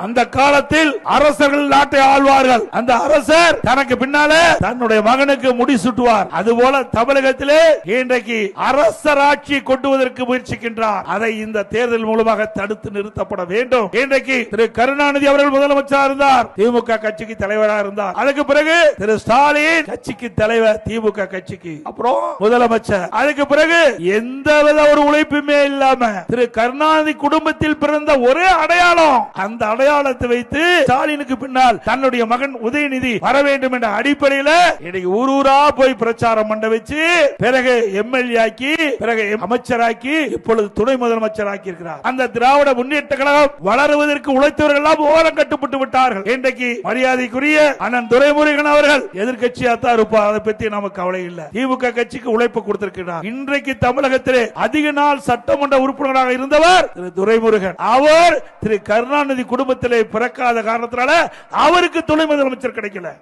அந்த காலத்தில் அரசர்கள் நாட்டை ஆழ்வார்கள். அந்த அரசர் தனக்கு பின்னாலே தன்னுடைய மகனுக்கு முடிசூட்டுவார். அதுபோல தமிழகத்திலே இன்றைக்கு அரசராட்சி கொண்டுவதற்கு முயற்சிக்கின்றார். அதை இந்த தேர்தல் மூலமாக தடுத்து நிறுத்தப்பட வேண்டும். இன்றைக்கு திரு கருணாநிதி அவர்கள் முதலமைச்சராக இருந்தார், திமுக கட்சிக்கு தலைவராக இருந்தார். அதுக்கு பிறகு திரு ஸ்டாலின் கட்சிக்கு தலைவர், திமுக கட்சிக்கு அப்புறம் முதலமைச்சர். அதுக்கு பிறகு எந்தவித ஒரு உழைப்புமே இல்லாம திரு கருணாநிதி குடும்பத்தில் பிறந்த ஒரே அடையாளம், அந்த அடையாளத்தை வைத்து ஸ்டாலினுக்கு பின்னால் தன்னுடைய மகன் உதயநிதி வர வேண்டும் என்ற அடிப்படையில் இன்னைக்கு ஊரூரா போய் பிரச்சாரம் பண்ண வச்சு பிறகு எம்எல்ஏ ஆக்கி பிறகு அமைச்சராக்கி இப்பொழுது துணை முதலமைச்சராக்கி இருக்கிறார். அந்த திராவிட முன்னேற்ற கழகம் வளருவதற்கு உழைத்தவர்கள் எல்லாம் ஓரம் கட்டுப்பட்டு விட்டார்கள். இன்றைக்கு மரியாதைக்குரிய அண்ணன் துரைமுருகன் அவர்கள் எதிர்கட்சியா தான் இருப்பார். அதை பற்றி நமக்கு கவலை இல்லை. திமுக கட்சிக்கு உழைப்பு கொடுத்திருக்கிறார். இன்றைக்கு தமிழகத்திலே அதிக நாள் சட்டமன்ற உறுப்பினராக இருந்தவர் திரு துரைமுருகன். அவர் திரு கருணாநிதி குடும்பத்திலே பிறக்காத காரணத்தினால அவருக்கு துணை முதலமைச்சர் கிடைக்கல.